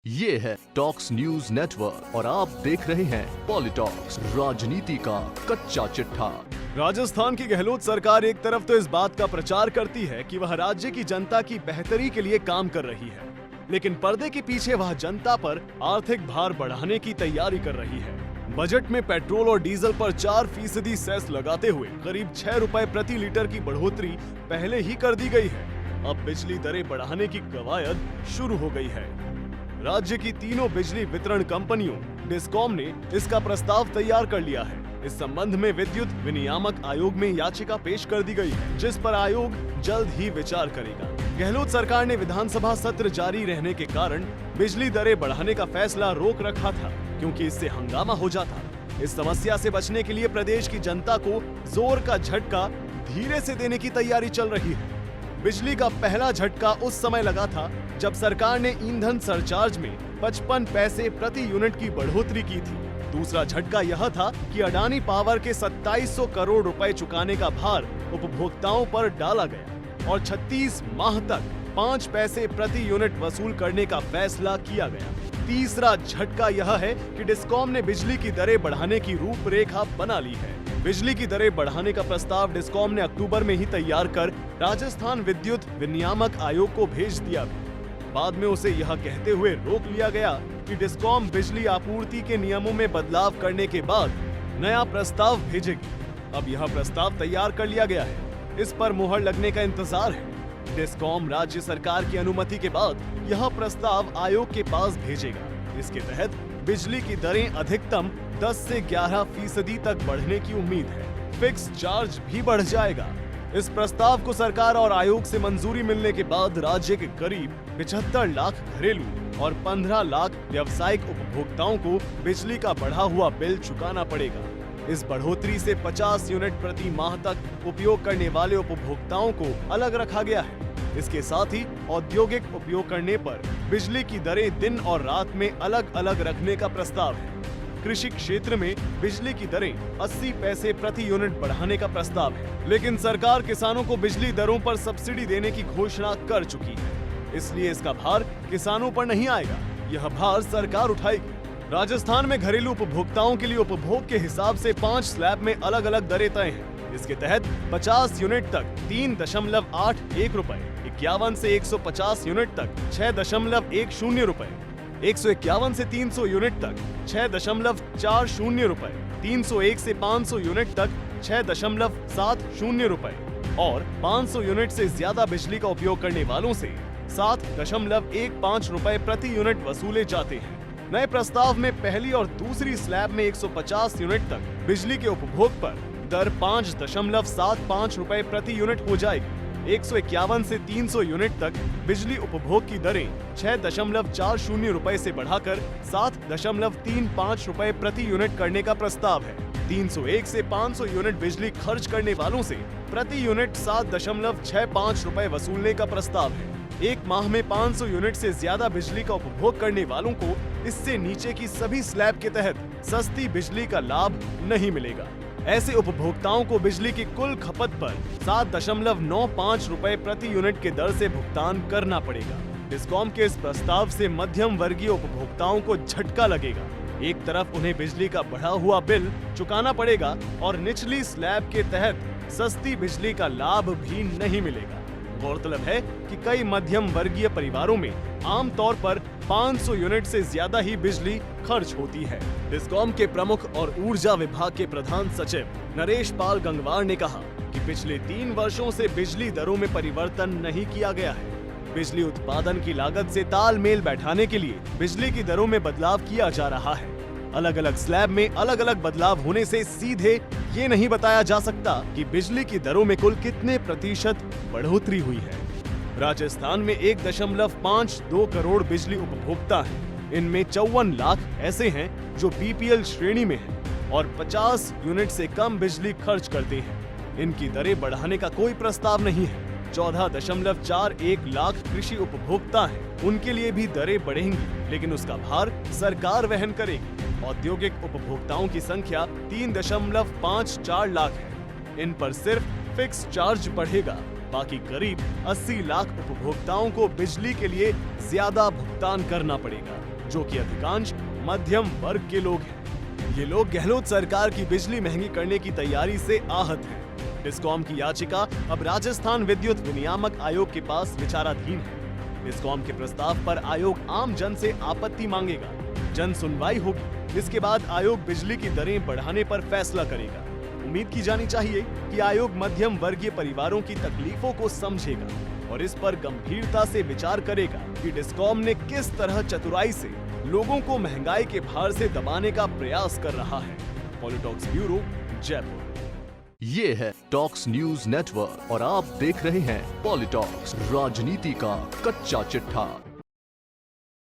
ये है talks news network और आप देख रहे हैं पॉलिटॉक्स, राजनीति का कच्चा चिट्ठा। राजस्थान की गहलोत सरकार एक तरफ तो इस बात का प्रचार करती है कि वह राज्य की जनता की बेहतरी के लिए काम कर रही है, लेकिन पर्दे के पीछे वह जनता पर आर्थिक भार बढ़ाने की तैयारी कर रही है। बजट में पेट्रोल और डीजल पर 4% सेस लगाते हुए करीब 6 रुपए प्रति लीटर की बढ़ोतरी पहले ही कर दी गई है। अब बिजली दरें बढ़ाने की कवायद शुरू हो गई है। राज्य की तीनों बिजली वितरण कंपनियों डिस्कॉम ने इसका प्रस्ताव तैयार कर लिया है। इस संबंध में विद्युत विनियामक आयोग में याचिका पेश कर दी गई है, जिस पर आयोग जल्द ही विचार करेगा। गहलोत सरकार ने विधानसभा सत्र जारी रहने के कारण बिजली दरें बढ़ाने का फैसला रोक रखा था, क्योंकि इससे हंगामा हो जाता। इस समस्या से बचने के लिए प्रदेश की जनता को जोर का झटका धीरे से देने की तैयारी चल रही है। बिजली का पहला झटका उस समय लगा था जब सरकार ने ईंधन सरचार्ज में 55 पैसे प्रति यूनिट की बढ़ोतरी की थी। दूसरा झटका यह था कि अडानी पावर के 2700 करोड़ रुपए चुकाने का भार उपभोक्ताओं पर डाला गया और 36 माह तक 5 पैसे प्रति यूनिट वसूल करने का फैसला किया गया। तीसरा झटका यह है कि डिस्कॉम ने बिजली की दरें बढ़ाने की रूपरेखा बना ली है। बिजली की दरें बढ़ाने का प्रस्ताव डिस्कॉम ने अक्टूबर में ही तैयार कर राजस्थान विद्युत विनियामक आयोग को भेज दिया। बाद में उसे यह कहते हुए रोक लिया गया कि डिस्कॉम बिजली आपूर्ति के नियमों में बदलाव करने के बाद नया प्रस्ताव भेजेगी। अब यह प्रस्ताव तैयार कर लिया गया है, इस पर मुहर लगने का इंतजार है। डिस्कॉम राज्य सरकार की अनुमति के बाद यह प्रस्ताव आयोग के पास भेजेगा। इसके तहत बिजली की दरें अधिकतम 10 से 11% तक बढ़ने की उम्मीद है। फिक्स चार्ज भी बढ़ जाएगा। इस प्रस्ताव को सरकार और आयोग से मंजूरी मिलने के बाद राज्य के करीब 75 लाख घरेलू और 15 लाख व्यावसायिक उपभोक्ताओं को बिजली का बढ़ा हुआ बिल चुकाना पड़ेगा। इस बढ़ोतरी से 50 यूनिट प्रति माह तक उपयोग करने वाले उपभोक्ताओं को अलग रखा गया है। इसके साथ ही औद्योगिक उपयोग करने पर बिजली की दरें दिन और रात में अलग अलग रखने का प्रस्ताव है। कृषि क्षेत्र में बिजली की दरें 80 पैसे प्रति यूनिट बढ़ाने का प्रस्ताव है, लेकिन सरकार किसानों को बिजली दरों पर सब्सिडी देने की घोषणा कर चुकी है। इसलिए इसका भार किसानों पर नहीं आएगा, यह भार सरकार उठाएगी। राजस्थान में घरेलू उपभोक्ताओं के लिए उपभोग के हिसाब से 5 स्लैब में अलग अलग दरें तय हैं। इसके तहत 50 यूनिट तक 3.81 रुपए, 51 से 150 यूनिट तक 6.10 रुपए, 151 से 300 यूनिट तक 6.40 रुपए, 301 से 500 यूनिट तक 6.70 रुपए और 500 यूनिट से ज्यादा बिजली का उपयोग करने वालों से 7.15 रुपए प्रति यूनिट वसूले जाते हैं। नए प्रस्ताव में पहली और दूसरी स्लैब में 150 यूनिट तक बिजली के उपभोग पर दर 5.75 रुपए प्रति यूनिट हो जाएगी। 151 से 300 यूनिट तक बिजली उपभोग की दरें 6.40 रुपए से बढ़ाकर 7.35 रुपए प्रति यूनिट करने का प्रस्ताव है। 301 से 500 यूनिट बिजली खर्च करने वालों से प्रति यूनिट 7.65 रुपए वसूलने का प्रस्ताव है। एक माह में 500 यूनिट से ज्यादा बिजली का उपभोग करने वालों को इससे नीचे की सभी स्लैब के तहत सस्ती बिजली का लाभ नहीं मिलेगा। ऐसे उपभोक्ताओं को बिजली की कुल खपत पर 7.95 रुपए प्रति यूनिट के दर से भुगतान करना पड़ेगा। डिस्कॉम के इस प्रस्ताव से मध्यम वर्गीय उपभोक्ताओं को झटका लगेगा। एक तरफ उन्हें बिजली का बढ़ा हुआ बिल चुकाना पड़ेगा और निचली स्लैब के तहत सस्ती बिजली का लाभ भी नहीं मिलेगा। गौरतलब है कि कई मध्यम वर्गीय परिवारों में आमतौर पर 500 यूनिट से ज्यादा ही बिजली खर्च होती है। डिस्कॉम के प्रमुख और ऊर्जा विभाग के प्रधान सचिव नरेश पाल गंगवार ने कहा कि पिछले 3 वर्षों से बिजली दरों में परिवर्तन नहीं किया गया है। बिजली उत्पादन की लागत से तालमेल बैठाने के लिए बिजली की दरों में बदलाव किया जा रहा है। अलग अलग स्लैब में अलग अलग बदलाव होने से सीधे ये नहीं बताया जा सकता कि बिजली की दरों में कुल कितने प्रतिशत बढ़ोतरी हुई है। राजस्थान में 1.52 करोड़ बिजली उपभोक्ता हैं। इनमें 54 लाख ऐसे हैं जो बीपीएल श्रेणी में हैं और 50 यूनिट से कम बिजली खर्च करते हैं। इनकी दरें बढ़ाने का कोई प्रस्ताव नहीं है। 14.41 लाख कृषि उपभोक्ता हैं, उनके लिए भी दरें बढ़ेंगी, लेकिन उसका भार सरकार वहन करेगी। औद्योगिक उपभोक्ताओं की संख्या 3.54 लाख है। इन पर सिर्फ फिक्स चार्ज बढ़ेगा। बाकी करीब 80 लाख उपभोक्ताओं को बिजली के लिए ज्यादा भुगतान करना पड़ेगा। जो कि अधिकांश मध्यम वर्ग के लोग हैं। ये लोग गहलोत सरकार की बिजली महंगी करने की तैयारी से आहत हैं। डिस्कॉम की याचिका अब राजस्थान विद्युत विनियामक आयोग के पास विचाराधीन है। डिस्कॉम के प्रस्ताव पर आयोग आम जन से आपत्ति मांगेगा। जन सुनवाई होगी। इसके बाद आयोग बिजली की दरें बढ़ाने पर फैसला करेगा। उम्मीद की जानी चाहिए कि आयोग मध्यम वर्गीय परिवारों की तकलीफों को समझेगा और इस पर गंभीरता से विचार करेगा कि डिस्कॉम ने किस तरह चतुराई से लोगों को महंगाई के भार से दबाने का प्रयास कर रहा है। पॉलिटॉक्स ब्यूरो, जयपुर। ये है टॉक्स न्यूज नेटवर्क और आप देख रहे हैं पॉलिटॉक्स, राजनीति का कच्चा चिट्ठा।